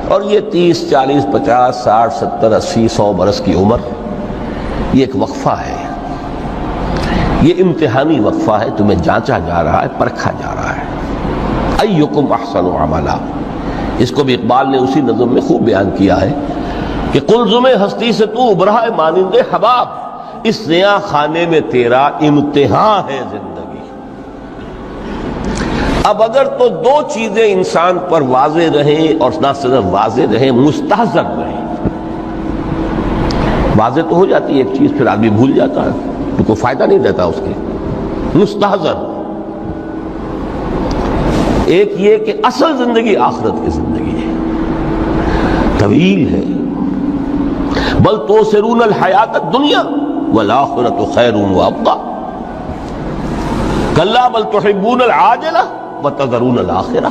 اور یہ 30 40 50 60 70 80 100 برس کی عمر، یہ ایک وقفہ ہے، یہ امتحانی وقفہ ہے، تمہیں جانچا جا رہا ہے، پرکھا جا رہا ہے۔ ایکم احسن عملا، اس کو بھی اقبال نے اسی نظم میں خوب بیان کیا ہے کہ قلزم ہستی سے تو ابھرا ہے مانند حباب، اس نیا خانے میں تیرا امتحان ہے زندگی۔ اب اگر تو دو چیزیں انسان پر واضح رہیں، اور نہ صرف واضح رہیں، مستحضر رہیں۔ واضح تو ہو جاتی ہے ایک چیز، پھر آدمی بھول جاتا ہے، تو کوئی فائدہ نہیں رہتا اس کے۔ مستحضر ایک یہ کہ اصل زندگی آخرت کی زندگی ہے، طویل ہے۔ بل توسرون الحیات الدنیا والآخرۃ خیر وابقیٰ، کلا بل تحبون العاجلہ وتذرون الآخرہ،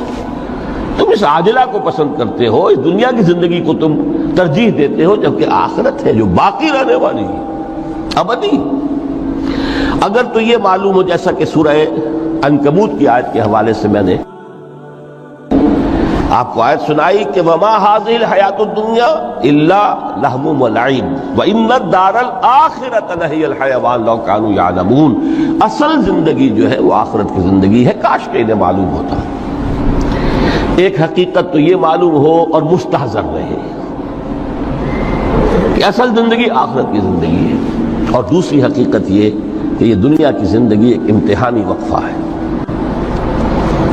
تم اس عاجلہ کو پسند کرتے ہو، اس دنیا کی زندگی کو تم ترجیح دیتے ہو، جبکہ آخرت ہے جو باقی رہنے والی ہے، ابدی۔ اگر تو یہ معلوم ہو، جیسا کہ سورہ عنکبوت کی آیت کے حوالے سے میں نے آپ کو آیت سنائی کہ وما هذه الحیات الدنیا الا لہو ولعب وان الدار الاخرۃ لہی الحیوان لو کانوا یعلمون، اصل زندگی جو ہے وہ آخرت کی زندگی ہے، کاش کہ انہیں معلوم ہوتا۔ ایک حقیقت تو یہ معلوم ہو اور مستحضر رہے کہ اصل زندگی آخرت کی زندگی ہے، اور دوسری حقیقت یہ کہ یہ دنیا کی زندگی ایک امتحانی وقفہ ہے۔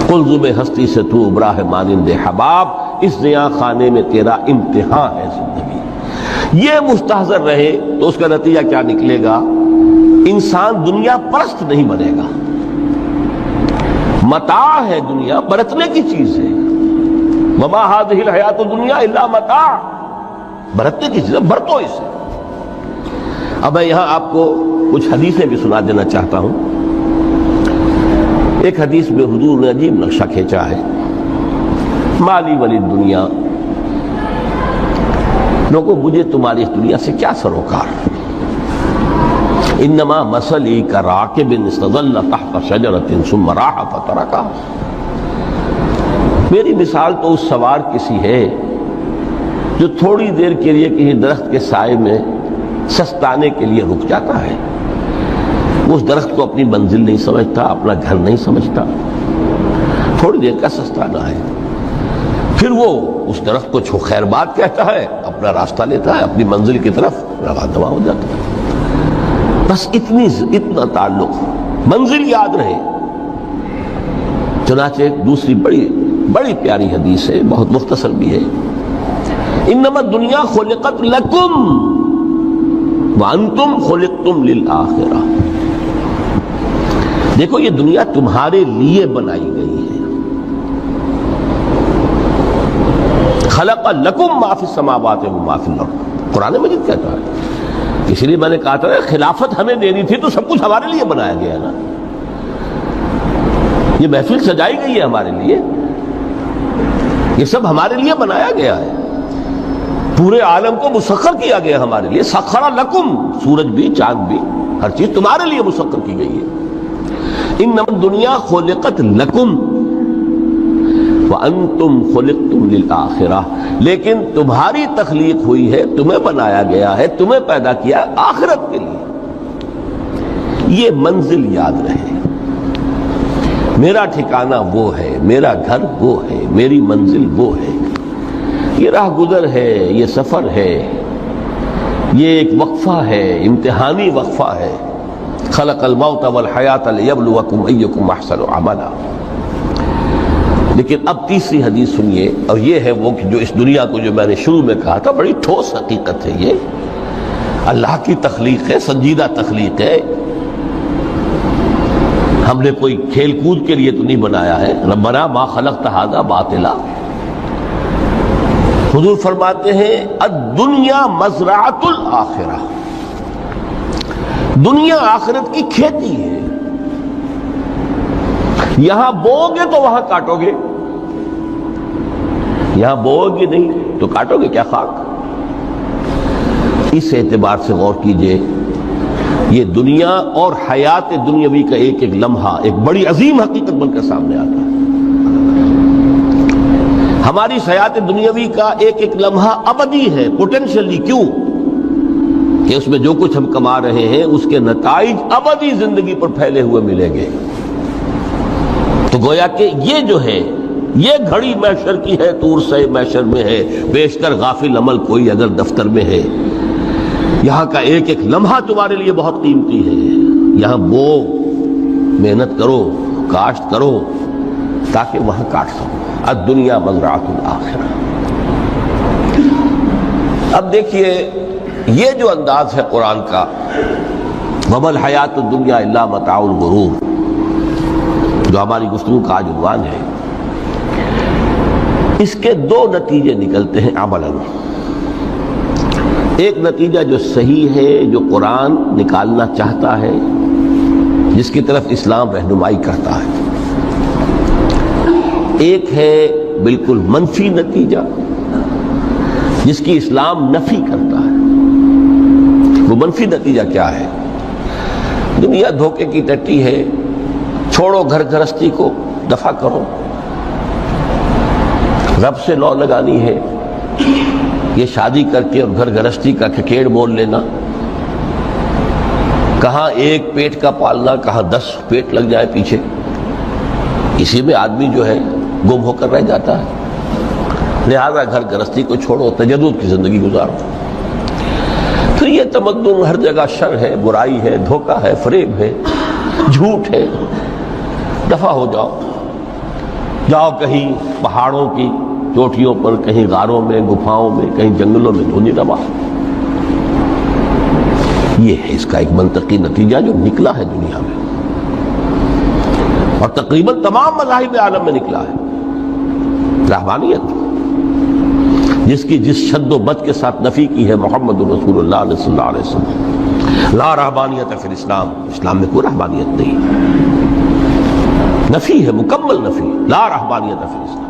قلزم ہستی سے تو ابھرا ہے مانند حباب، اس نیا خانے میں تیرا امتحان ہے زندگی۔ یہ مستحضر رہے تو اس کا نتیجہ کیا نکلے گا؟ انسان دنیا پرست نہیں بنے گا۔ متاع ہے دنیا، برتنے کی چیز ہے۔ وما هذه الحیات الدنیا الا متاع، برتنے کی چیز ہے، برتو اسے۔ اب میں یہاں آپ کو کچھ حدیثیں بھی سنا دینا چاہتا ہوں۔ ایک حدیث میں حضور نے عجیب نقشہ کھینچا ہے، مالی ولی دنیا، لوگوں مجھے تمہاری اس دنیا سے کیا سروکار؟ انما مثلی کراکب استظل تحت شجرۃ ثم راح فترکھا، میری مثال تو اس سوار کسی ہے جو تھوڑی دیر کے لیے کسی درخت کے سائے میں سستانے کے لیے رک جاتا ہے۔ اس درخت کو اپنی منزل نہیں سمجھتا، اپنا گھر نہیں سمجھتا، تھوڑی دیر کا سستانا ہے، پھر وہ اس درخت کو خیر بات کہتا ہے، اپنا راستہ لیتا ہے، اپنی منزل کی طرف رواں ہو جاتا ہے۔ بس اتنا تعلق، منزل یاد رہے۔ چنانچہ ایک دوسری بڑی پیاری حدیث ہے، بہت مختصر بھی ہے، انما الدنیا خلقت لکم وانتم خلقتم للآخرہ، دیکھو یہ دنیا تمہارے لیے بنائی گئی ہے۔ خلق لکم ما فی السماوات و ما فی الارض، قرآن مجید کہتا ہے۔ اس لیے میں نے کہا تھا خلافت ہمیں دینی تھی تو سب کچھ ہمارے لیے بنایا گیا ہے نا، یہ محفل سجائی گئی ہے ہمارے لیے، یہ سب ہمارے لیے بنایا گیا ہے، پورے عالم کو مسخر کیا گیا ہمارے لیے۔ سخر لکم، سورج بھی چاند بھی ہر چیز تمہارے لیے مسخر کی گئی ہے۔ انما الدنیا خلقت لکم وانتم خلقتم للآخرہ، لیکن تمہاری تخلیق ہوئی ہے، تمہیں بنایا گیا ہے، تمہیں پیدا کیا آخرت کے لیے۔ یہ منزل یاد رہے، میرا ٹھکانہ وہ ہے، میرا گھر وہ ہے، میری منزل وہ ہے، یہ راہ گزر ہے، یہ سفر ہے، یہ ایک وقفہ ہے، امتحانی وقفہ ہے۔ خلق الموت والحیات لیبلوکم ایکم احسن عملا۔ لیکن اب تیسری حدیث سنیے، اور یہ ہے وہ کہ جو اس دنیا کو، جو میں نے شروع میں کہا تھا، بڑی ٹھوس حقیقت ہے، یہ اللہ کی تخلیق ہے، سنجیدہ تخلیق ہے، ہم نے کوئی کھیل کود کے لیے تو نہیں بنایا ہے۔ ربنا ما خلقت ھذا باطلا، حضور فرماتے ہیں الدنیا مزرعۃ الآخرہ، دنیا آخرت کی کھیتی ہے، یہاں بوؤ گے تو وہاں کاٹو گے، یہاں بوؤ گے نہیں تو کاٹو گے کیا خاک؟ اس اعتبار سے غور کیجئے، یہ دنیا اور حیات دنیاوی کا ایک ایک لمحہ ایک بڑی عظیم حقیقت بن کر سامنے آتا ہے۔ ہماری حیات دنیاوی کا ایک ایک لمحہ ابدی ہے پوٹینشلی. کیوں؟ کہ اس میں جو کچھ ہم کما رہے ہیں اس کے نتائج ابدی زندگی پر پھیلے ہوئے ملیں گے. تو گویا کہ یہ جو ہے یہ گھڑی محشر کی ہے، طور سے محشر میں ہے. بیشتر غافل عمل کوئی اگر دفتر میں ہے، یہاں کا ایک ایک لمحہ تمہارے لیے بہت قیمتی ہے. یہاں بو، محنت کرو، کاشت کرو تاکہ وہاں کاٹ سکو. الدنیا مزرعۃ الآخرہ. اب دیکھیے یہ جو انداز ہے قرآن کا، وَمَا الْحَيَاةُ الدُّنْيَا إِلَّا مَتَاعُ الْغُرُورِ، جو ہماری گفتگو کا آج عنوان ہے، اس کے دو نتیجے نکلتے ہیں عملاً. ایک نتیجہ جو صحیح ہے، جو قرآن نکالنا چاہتا ہے، جس کی طرف اسلام رہنمائی کرتا ہے. ایک ہے بالکل منفی نتیجہ جس کی اسلام نفی کرتا ہے. وہ منفی نتیجہ کیا ہے؟ دنیا دھوکے کی ٹٹی ہے، چھوڑو گھر گھرستی کو، دفع کرو. رب سے لو لگانی ہے. یہ شادی کر کے اور گھر گھرستی کا کھکیڑ مول لینا، کہاں ایک پیٹ کا پالنا، کہاں 10 پیٹ لگ جائے پیچھے، اسی میں آدمی جو ہے گم ہو کر رہ جاتا ہے. لہذا گھر گھرستی کو چھوڑو، تجدد کی زندگی گزارو. پھر یہ تمدن ہر جگہ شر ہے، برائی ہے، دھوکہ ہے، فریب ہے، جھوٹ ہے. دفع ہو جاؤ، جاؤ کہیں پہاڑوں کی چوٹیوں پر، کہیں غاروں میں، گفاؤں میں، کہیں جنگلوں میں دھونی روا. یہ ہے اس کا ایک منطقی نتیجہ جو نکلا ہے دنیا میں، اور تقریباً تمام مذاہب عالم میں نکلا ہے. رہبانیت جس کی جس شد و بد کے ساتھ نفی کی ہے محمد رسول اللہ صلی اللہ علیہ وسلم. لا رہبانیت فی الاسلام، اسلام میں کوئی رہبانیت نہیں. نفی ہے، مکمل نفی. لا رہبانیت فی الاسلام.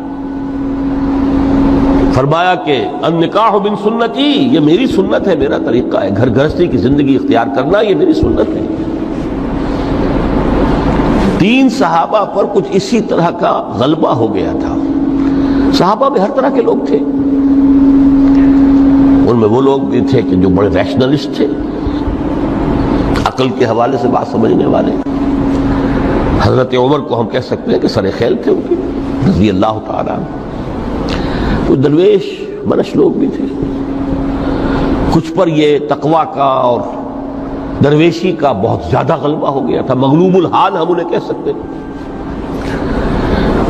فرمایا کہ النکاح من سنتی، یہ میری سنت ہے، میرا طریقہ ہے. گھر گھرستی کی زندگی اختیار کرنا یہ میری سنت ہے. 3 صحابہ پر کچھ اسی طرح کا غلبہ ہو گیا تھا. صحابہ میں ہر طرح کے لوگ تھے. ان میں وہ لوگ بھی تھے کہ جو بڑے ریشنلسٹ تھے، عقل کے حوالے سے بات سمجھنے والے. حضرت عمر کو ہم کہہ سکتے ہیں کہ سر خیل تھے ان کی رضی اللہ تعالیٰ. کچھ درویش منش لوگ بھی تھے. کچھ پر یہ تقویٰ کا اور درویشی کا بہت زیادہ غلبہ ہو گیا تھا. مغلوب الحال ہم انہیں کہہ سکتے ہیں.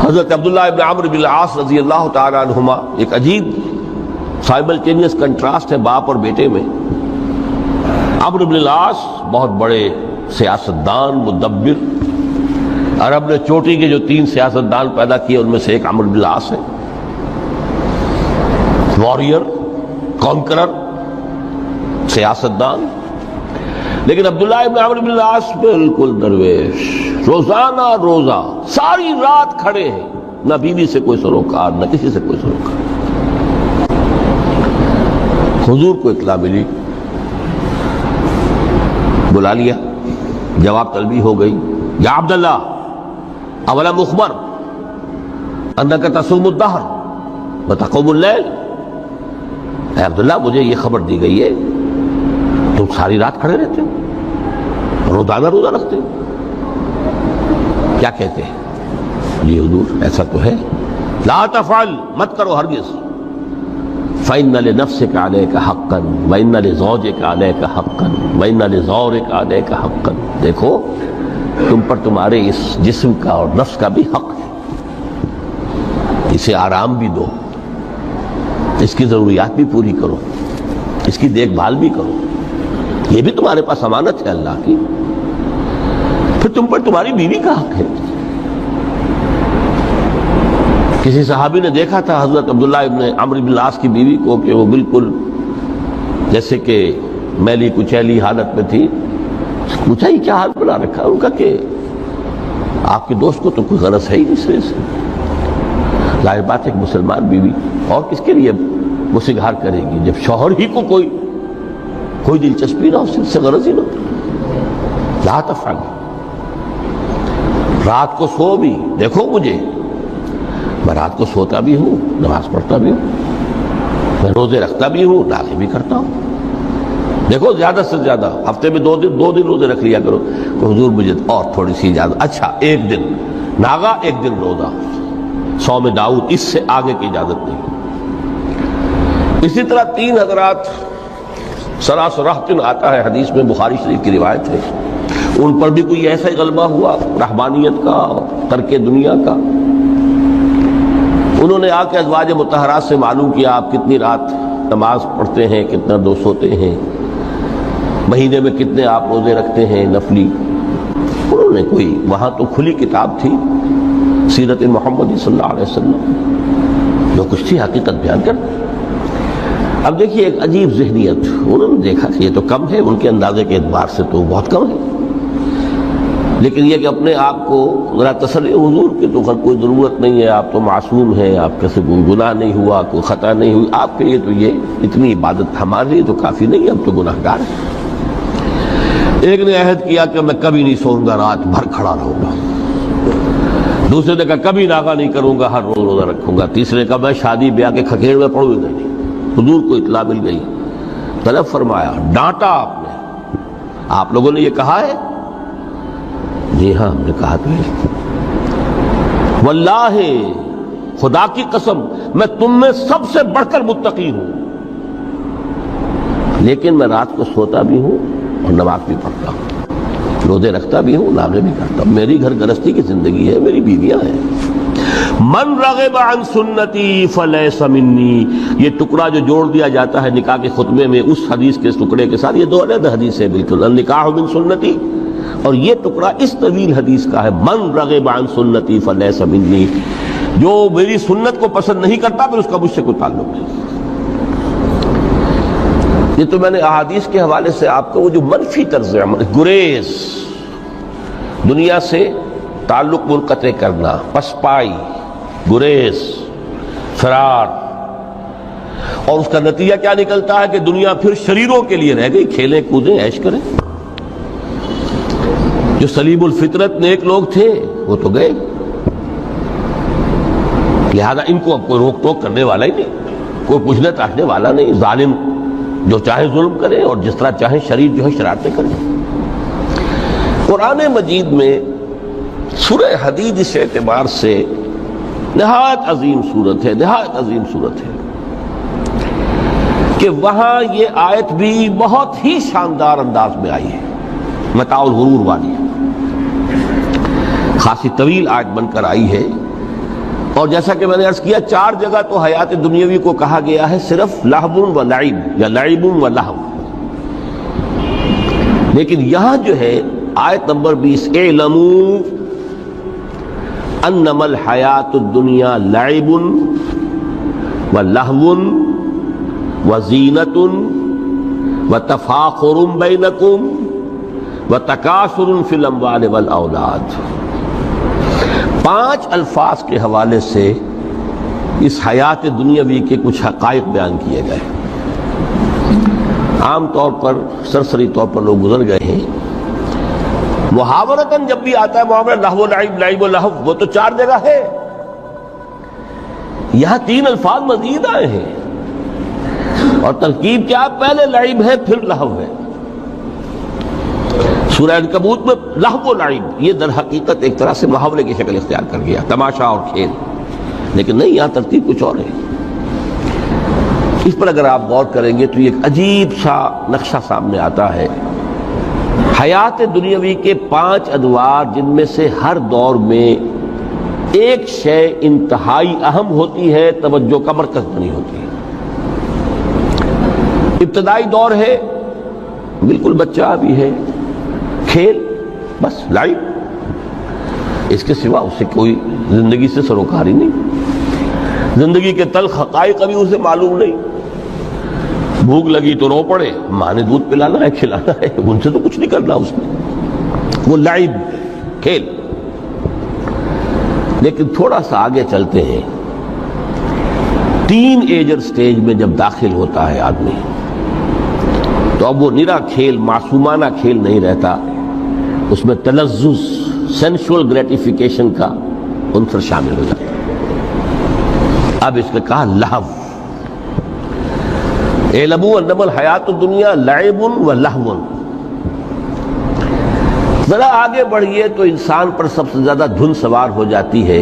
حضرت عبداللہ ابن عمرو بن العاص رضی اللہ تعالیٰ عنہما، ایک عجیب سائملٹینیس کنٹراسٹ ہے باپ اور بیٹے میں. عمرو بن العاص بہت بڑے سیاستدان، مدبر. عرب نے چوٹی کے جو 3 سیاستدان پیدا کیے ان میں سے ایک عمرو بن العاص ہے. واریر، کانکرر، سیاستدان. لیکن عبداللہ ابن عمرو بن العاص بالکل درویش. روزانہ روزہ ساری رات کھڑے ہیں، نہ بیوی سے کوئی سروکار، نہ کسی سے کوئی سروکار. حضور کو اطلاع ملی، بلا لیا، جواب طلبی ہو گئی. یا عبداللہ اولا مخبر انک تصوم الدہر وتقوم اللیل. اے عبداللہ مجھے یہ خبر دی گئی ہے تم ساری رات کھڑے رہتے ہو، روزانہ روزہ رکھتے ہو. کیا کہتے ہیں؟ جی حضور ایسا تو ہے. لا تفعل، مت کرو ہرگز. فإن لنفسك عليك حقا وإن لزوجك عليك حقا وإن لزورك عليك حقا. دیکھو تم پر تمہارے اس جسم کا اور نفس کا بھی حق ہے. اسے آرام بھی دو، اس کی ضروریات بھی پوری کرو، اس کی دیکھ بھال بھی کرو. یہ بھی تمہارے پاس امانت ہے اللہ کی. پھر تم پر تمہاری بیوی کا حق ہے. کسی صحابی نے دیکھا تھا حضرت عبداللہ ابن عمرو بن العاص کی بیوی کو کہ وہ بالکل جیسے کہ میلی کچیلی حالت میں تھی. پوچھا یہ کیا حال بنا رکھا؟ ان کا کہ آپ کے دوست کو تو کوئی غرض ہے ہی نہیں سرے سے. ظاہر بات ہے ایک مسلمان بیوی اور کس کے لیے وہ سگھار کرے گی جب شوہر ہی کو کوئی دلچسپی نہ ہو، سے غرض ہی نہ ہو. لا تفعل. رات کو سو بھی دیکھو مجھے میں رات کو سوتا بھی ہوں، نماز پڑھتا بھی ہوں، میں روزے رکھتا بھی ہوں، ناغے بھی کرتا ہوں۔ دیکھو زیادہ سے زیادہ ہفتے میں دو دن روزے رکھ لیا کرو کہ حضور مجھے اور تھوڑی سی اجازت، اچھا ایک دن ناغا، ایک دن روزہ، صوم داؤد، اس سے آگے کی اجازت نہیں۔ اسی طرح 3 حضرات سراسراہتن آتا ہے حدیث میں، بخاری شریف کی روایت ہے، ان پر بھی کوئی ایسا ہی غلبہ ہوا رحمانیت کا، ترک دنیا کا۔ انہوں نے آ کے ازواج مطہرات سے معلوم کیا آپ کتنی رات نماز پڑھتے ہیں، کتنا دو سوتے ہیں، مہینے میں کتنے آپ روزے رکھتے ہیں نفلی۔ انہوں نے کوئی، وہاں تو کھلی کتاب تھی سیرت محمدی صلی اللہ علیہ وسلم، جو کچھ تھی حقیقت بیان کر۔ اب دیکھیے ایک عجیب ذہنیت، انہوں نے دیکھا کہ یہ تو کم ہے، ان کے اندازے کے اعتبار سے تو بہت کم ہے، لیکن یہ کہ اپنے آپ کو ذرا تسلی، حضور کی تو کوئی ضرورت نہیں ہے، آپ تو معصوم ہیں، آپ کے سے کوئی گناہ نہیں ہوا، کوئی خطا نہیں ہوئی، آپ کے لیے تو یہ اتنی عبادت ہمارے لیے تو کافی نہیں ہے، ہم تو گناہ گار ہیں۔ ایک نے عہد کیا کہ میں کبھی نہیں سوؤں گا، رات بھر کھڑا رہوں گا۔ دوسرے نے کہا کبھی ناغا نہیں کروں گا، ہر روز روزہ رکھوں گا۔ تیسرے نے کہا میں شادی بیاہ کے کھکیڑ میں پڑوں گا نہیں۔ حضور کو اطلاع مل گئی، طلب فرمایا، ڈانٹا آپ نے، آپ لوگوں نے یہ کہا ہے؟ جی ہاں ہم نے کہا تو ہے۔ واللہ، خدا کی قسم، میں تم میں سب سے بڑھ کر متقی ہوں، لیکن میں رات کو سوتا بھی ہوں اور نماز بھی پڑھتا ہوں، روزے رکھتا بھی ہوں، نافلے بھی کرتا ہوں، میری گھر گرستی کی زندگی ہے، میری بیویاں ہیں۔ من رغب عن سنتی فلیس منی، یہ ٹکڑا جو جوڑ دیا جاتا ہے نکاح کے خطبے میں اس حدیث کے ٹکڑے کے ساتھ، یہ 2 علیحدہ حدیث ہے بالکل، النکاح من سنتی، اور یہ ٹکڑا اس طویل حدیث کا ہے، من رغب عن سنتی فلیس منی، جو میری سنت کو پسند نہیں کرتا پھر اس کا مجھ سے کوئی تعلق نہیں۔ یہ تو میں نے احادیث کے حوالے سے آپ کو وہ جو منفی طرز عمل، گریز، دنیا سے تعلق منقطع کرنا، پسپائی، گریز، فرار، اور اس کا نتیجہ کیا نکلتا ہے کہ دنیا پھر شریروں کے لیے رہ گئی، کھیلیں کودیں عیش کریں۔ جو سلیم الفطرت نیک لوگ تھے وہ تو گئے، لہذا ان کو اب کوئی روک ٹوک کرنے والا ہی نہیں، کوئی پوچھنے تاچنے والا نہیں، ظالم جو چاہے ظلم کرے اور جس طرح چاہے شریر جو ہے شرارتیں کرے۔ قرآن مجید میں سورہ حدید اس اعتبار سے نہایت عظیم صورت ہے، نہایت عظیم صورت ہے کہ وہاں یہ آیت بھی بہت ہی شاندار انداز میں آئی ہے، متاع الغرور والی، خاصی طویل آیت بن کر آئی ہے، اور جیسا کہ میں نے عرض کیا 4 جگہ تو حیات دنیاوی کو کہا گیا ہے صرف لہو و لعب یا لعب و لہو، لیکن یہاں جو ہے آیت نمبر 20، اعلموا انما الحیات الدنیا لعب و لہو و زینت و تفاخر بینکم و تکاثر فی الاموال والاولاد۔ 5 الفاظ کے حوالے سے اس حیات دنیاوی کے کچھ حقائق بیان کیے گئے، عام طور پر سرسری طور پر لوگ گزر گئے ہیں۔ محاورتاً جب بھی آتا ہے معاملہ لہو لعب، لعب و لہو، وہ تو 4 جگہ ہے، یہاں 3 الفاظ مزید آئے ہیں، اور ترکیب کیا، پہلے لعب ہے پھر لہو ہے۔ سورہ عنکبوت میں لہو و لعب یہ در حقیقت ایک طرح سے محاورے کی شکل اختیار کر گیا، تماشا اور کھیل، لیکن نہیں، یہاں ترتیب کچھ اور ہے۔ اس پر اگر آپ غور کریں گے تو یہ ایک عجیب سا نقشہ سامنے آتا ہے، حیات دنیاوی کے 5 ادوار، جن میں سے ہر دور میں ایک شے انتہائی اہم ہوتی ہے، توجہ کا مرکز بنی ہوتی ہے۔ ابتدائی دور ہے، بالکل بچہ بھی ہے، کھیل، بس لعب، اس کے سوا اسے کوئی زندگی سے سروکار ہی نہیں، زندگی کے تلخ حقائق ابھی اسے معلوم نہیں، بھوک لگی تو رو پڑے، ماں نے دودھ پلانا ہے، کھلانا ہے، ان سے تو کچھ نہیں کرنا اس نے، وہ لعب، کھیل۔ لیکن تھوڑا سا آگے چلتے ہیں، 3 ایجر سٹیج میں جب داخل ہوتا ہے آدمی تو اب وہ نرا کھیل، معصومانہ کھیل نہیں رہتا، اس میں تلذذ، سینشول گریٹیفیکیشن کا عنصر شامل ہو جاتا ہے۔ اب اس نے کہا لہو، اعلموا انما الحیات الدنیا لعب و لہو. ذرا آگے بڑھیے تو انسان پر سب سے زیادہ دھن سوار ہو جاتی ہے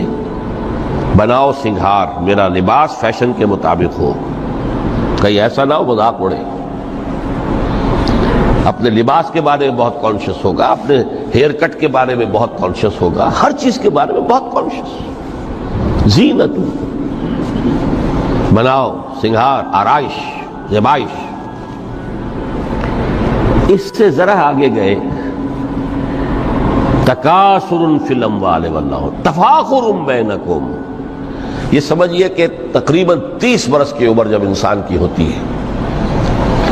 بناؤ سنگھار، میرا لباس فیشن کے مطابق ہو، کہیں ایسا نہ ہو مذاق اڑے. اپنے لباس کے بارے میں بہت کانشیس ہوگا، اپنے ہیئر کٹ کے بارے میں بہت کانشیس ہوگا، ہر چیز کے بارے میں بہت کانشیس. زینت، بناؤ سنگھار، آرائش، زیبائش. اس سے ذرا آگے گئے تکاثر فی الاموال والنہر تفاخر بینکم. یہ سمجھیے کہ تقریباً 30 برس کی عمر جب انسان کی ہوتی ہے،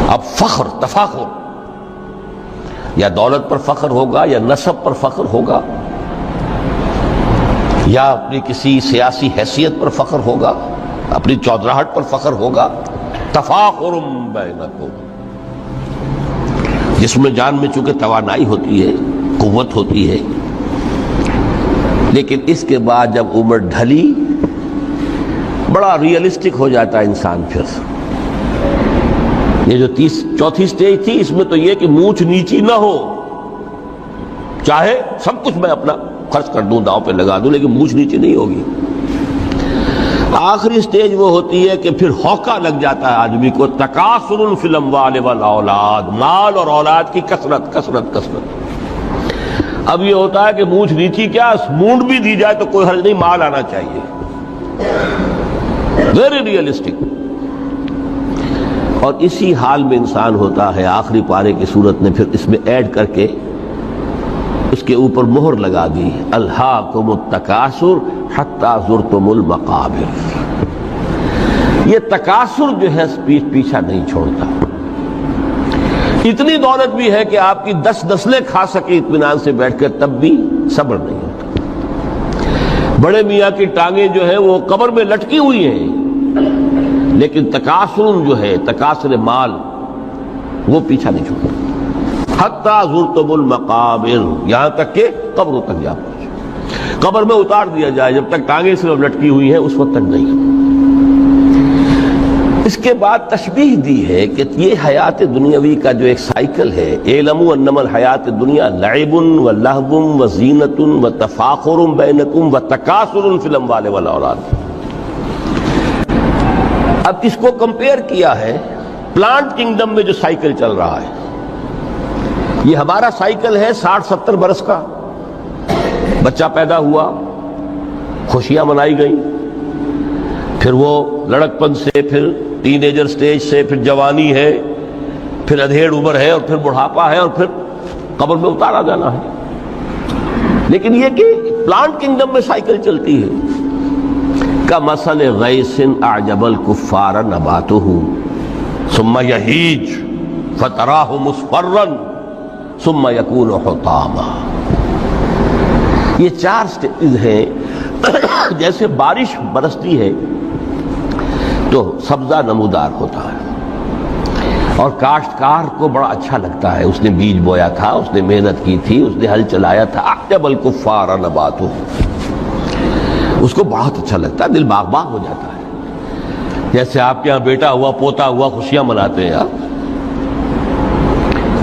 اب فخر، تفاخر، یا دولت پر فخر ہوگا، یا نسب پر فخر ہوگا، یا اپنی کسی سیاسی حیثیت پر فخر ہوگا، اپنی چودراہٹ پر فخر ہوگا. تفاخر بینکم. جسم جان میں چونکہ توانائی ہوتی ہے، قوت ہوتی ہے، لیکن اس کے بعد جب عمر ڈھلی بڑا ریئلسٹک ہو جاتا ہے انسان. پھر یہ جو چوتھی سٹیج تھی، اس میں تو یہ کہ مونچھ نیچی نہ ہو، چاہے سب کچھ میں اپنا خرچ کر دوں، داؤ پہ لگا دوں، لیکن مونچھ نیچی نہیں ہوگی. آخری سٹیج وہ ہوتی ہے کہ پھر ہوکا لگ جاتا ہے آدمی کو، تکاثر فی الاموال والاولاد، مال اور اولاد کی کثرت کثرت کثرت. اب یہ ہوتا ہے کہ مونچھ نیچی کیا، مونڈ بھی دی جائے تو کوئی حرج نہیں، مال آنا چاہیے. Very realistic. اور اسی حال میں انسان ہوتا ہے. آخری پارے کی صورت نے پھر اس میں ایڈ کر کے اس کے اوپر مہر لگا دی، الہاکم التکاثر حتی زرتم المقابر. یہ تکاثر جو ہے پیچھا نہیں چھوڑتا. اتنی دولت بھی ہے کہ آپ کی 10 نسلیں کھا سکے اطمینان سے بیٹھ کر، تب بھی صبر نہیں ہوتا. بڑے میاں کی ٹانگیں جو ہے وہ قبر میں لٹکی ہوئی ہیں، لیکن تکاثر جو ہے، تکاثر مال، وہ پیچھا نہیں چھوڑتا. حتی زرتم المقابر، یہاں تک کہ قبروں تک جا پہنچے، قبر میں اتار دیا جائے. جب تک ٹانگیں صرف لٹکی ہوئی ہیں اس وقت تک نہیں. اس کے بعد تشبیہ دی ہے کہ یہ حیات دنیاوی کا جو ایک سائیکل ہے، اعلموا انما الحیات الدنیا لعب و لہو و زینت و تفاخر بینکم و تکاثر فی الاموال والاولاد. اب اس کو کمپیئر کیا ہے پلانٹ کنگڈم میں جو سائیکل چل رہا ہے. یہ ہمارا سائیکل ہے 60-70 برس کا. بچہ پیدا ہوا، خوشیاں منائی گئیں، پھر وہ لڑکپن سے، پھر ٹین ایجر سٹیج سے، پھر جوانی ہے، پھر ادھیڑ عمر ہے، اور پھر بڑھاپا ہے، اور پھر قبر میں اتارا جانا ہے. لیکن یہ کہ پلانٹ کنگڈم میں سائیکل چلتی ہے. کمثل غیث اعجب الکفار نباتہ ثم یہیج فتراہ مصفرا ثم یکون حطاما. یہ 4 سٹیج ہیں. جیسے بارش برستی ہے تو سبزہ نمودار ہوتا ہے، اور کاشتکار کو بڑا اچھا لگتا ہے. اس نے بیج بویا تھا، اس نے محنت کی تھی، اس نے ہل چلایا تھا. اعجب الکفار نباتہ، اس کو بہت اچھا لگتا ہے، دل باغ باغ ہو جاتا ہے. جیسے آپ کے یہاں بیٹا ہوا، پوتا ہوا، خوشیاں مناتے ہیں آپ.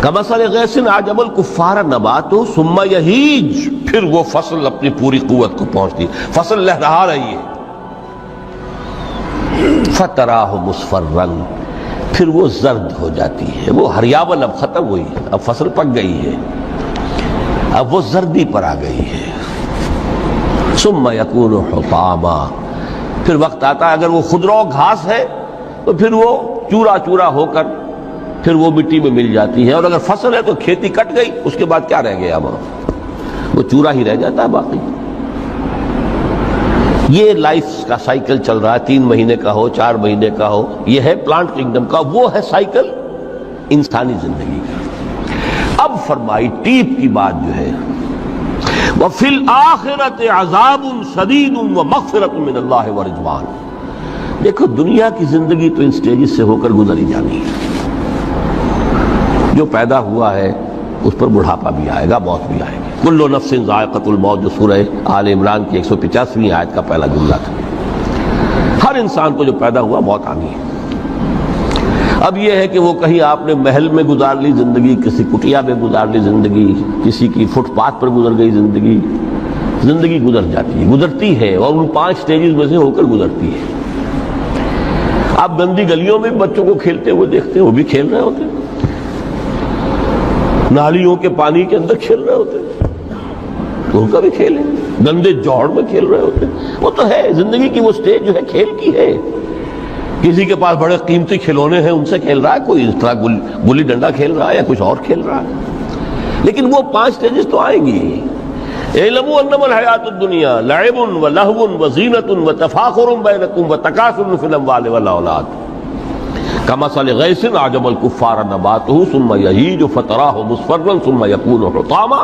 کمثل غیث اعجب الکفار نباتہ ثم یہیج، پھر وہ فصل اپنی پوری قوت کو پہنچتی، فصل لہرا رہی ہے. فتراہ مصفرا، پھر وہ زرد ہو جاتی ہے. وہ ہریاول اب ختم ہوئی، اب فصل پک گئی ہے، اب وہ زردی پر آ گئی ہے. ثم یکون حطاما، پھر وقت آتا ہے اگر وہ خضرو گھاس ہے تو پھر وہ چورا چورا ہو کر پھر وہ مٹی میں مل جاتی ہے. اور اگر فصل ہے تو کھیتی کٹ گئی، اس کے بعد کیا رہ گیا؟ وہ چورا ہی رہ جاتا ہے باقی. یہ لائف کا سائیکل چل رہا ہے، 3 مہینے کا ہو، 4 مہینے کا ہو. یہ ہے پلانٹ کنگڈم کا. وہ ہے سائیکل انسانی زندگی کا. اب فرمائی ٹیپ کی بات جو ہے، وَفِي الْآخِرَةِ عَذَابٌ شَدِيدٌ وَمَغْفِرَةٌ مِّنَ اللَّهِ وَرِضْوَانٌ. دیکھو دنیا کی زندگی تو ان سٹیجز سے ہو کر گزری جانی ہے. جو پیدا ہوا ہے اس پر بڑھاپا بھی آئے گا، موت بھی آئے گی. کل نفس ذائقۃ الموت، جو سورہ آل عمران کی 185ویں آیت کا پہلا جملہ تھا. ہر انسان کو جو پیدا ہوا موت آنی ہے۔ اب یہ ہے کہ وہ کہیں آپ نے محل میں گزار لی زندگی، کسی کٹیا میں گزار لی زندگی، کسی کی فٹ پاتھ پر گزر گئی زندگی، زندگی گزر جاتی ہے، گزرتی ہے، اور ان 5 سٹیجز میں سے ہو کر گزرتی ہے۔ آپ گندی گلیوں میں بچوں کو کھیلتے ہوئے دیکھتے ہیں، وہ بھی کھیل رہے ہوتے ہیں، نالیوں کے پانی کے اندر کھیل رہے ہوتے ہیں، تو ان کا بھی کھیل ہے، گندے جوڑ میں کھیل رہے ہوتے ہیں۔ وہ تو ہے زندگی کی وہ سٹیج جو ہے کھیل کی ہے۔ کسی کے پاس بڑے قیمتی کھلونے ہیں، ان سے کھیل رہا ہے، کوئی اس طرح گلی ڈنڈا کھیل رہا ہے یا کچھ اور کھیل رہا ہے، لیکن وہ 5 سٹیجز تو آئیں گی۔ اعلموا انما الحیات الدنیا لعب ولہو وزینۃ وتفاخر بینکم وتکاثر فی الاموال والاولاد کمثل غیث اعجب الکفار نباتہ ثم یہیج فتراہ مصفرا ثم یکون حطاما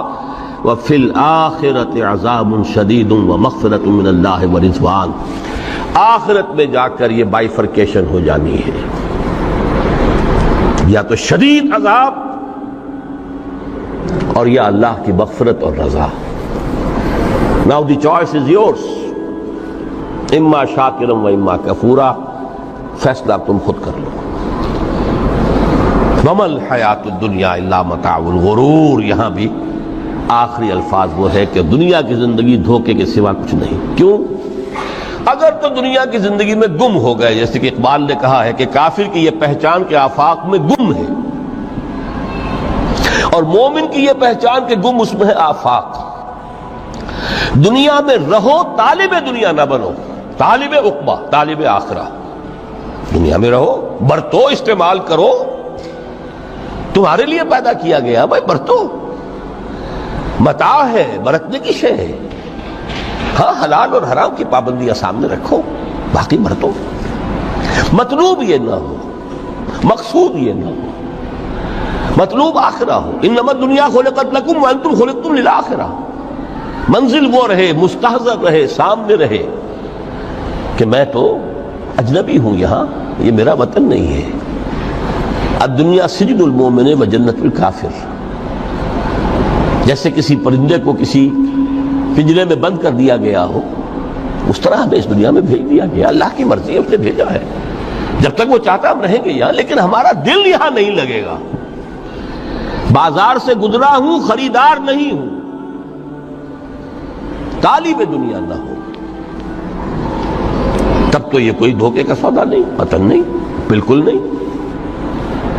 وفی الآخرۃ عذاب شدید ومغفرۃ من اللہ ورضوان۔ آخرت میں جا کر یہ بائیفرکیشن ہو جانی ہے، یا تو شدید عذاب اور یا اللہ کی مغفرت اور رضا۔ Now the choice is yours، اما شاکرا و اما کفورا، فیصلہ تم خود کر لو۔ وما الحیات الدنیا الا متاع الغرور، یہاں بھی آخری الفاظ وہ ہے کہ دنیا کی زندگی دھوکے کے سوا کچھ نہیں۔ کیوں؟ اگر تو دنیا کی زندگی میں گم ہو گئے، جیسے کہ اقبال نے کہا ہے کہ کافر کی یہ پہچان کے آفاق میں گم ہے، اور مومن کی یہ پہچان کہ گم اس میں ہے آفاق۔ دنیا میں رہو، طالب دنیا نہ بنو، طالب عقبہ، طالب آخرہ۔ دنیا میں رہو، برتو، استعمال کرو، تمہارے لیے پیدا کیا گیا، بھائی برتو، متاع ہے، برتنے کی شے ہے۔ ہاں حلال اور حرام کی پابندیاں سامنے رکھو، باقی برتو۔ مطلوب یہ نہ ہو، مقصود یہ نہ ہو، مطلوب آخرہ ہو۔ انما الدنیا خلقت لکم وانتم خلقتم للآخرہ۔ منزل وہ رہے، مستحضر رہے، سامنے رہے کہ میں تو اجنبی ہوں، یہاں یہ میرا وطن نہیں ہے۔ الدنیا سجن المومن و جنت الکافر۔ جیسے کسی پرندے کو کسی پنجرے میں بند کر دیا گیا ہو، اس طرح ہمیں اس دنیا میں بھیج دیا گیا، اللہ کی مرضی ہے، اس نے بھیجا ہے۔ جب تک وہ چاہتا ہم رہیں گے یہاں، لیکن ہمارا دل یہاں نہیں لگے گا۔ بازار سے گزرا ہوں، خریدار نہیں ہوں، طالب دنیا نہ ہو، تب تو یہ کوئی دھوکے کا سودا نہیں، وطن نہیں، بالکل نہیں۔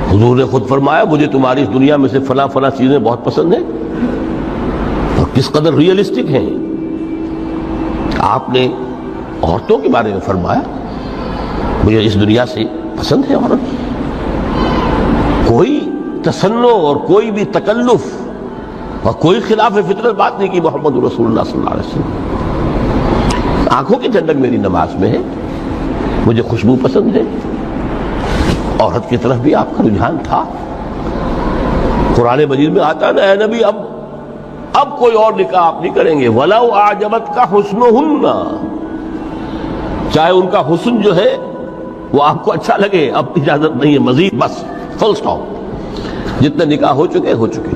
حضور نے خود فرمایا مجھے تمہاری اس دنیا میں سے فلاں فلاں چیزیں بہت پسند ہیں، اور کس قدر ریئلسٹک ہیں۔ آپ نے عورتوں کے بارے میں فرمایا مجھے اس دنیا سے پسند ہے عورت، کوئی تصنع اور کوئی بھی تکلف اور کوئی خلاف فطرت بات نہیں کی محمد رسول اللہ صلی اللہ علیہ وسلم۔ آنکھوں کی ٹھنڈک میری نماز میں ہے، مجھے خوشبو پسند ہے، عورت کی طرف بھی آپ کا رجحان تھا۔ قرآن مجید میں آتا ہے نا، اے نبی اب کوئی اور نکاح آپ نہیں کریں گے، وَلَوْ أَعْجَبَتْكَ حُسْنُهُنَّ، چاہے ان کا حسن جو ہے وہ آپ کو اچھا لگے، اب اجازت نہیں ہے مزید، بس فل سٹاپ، جتنے نکاح ہو چکے ہو چکے۔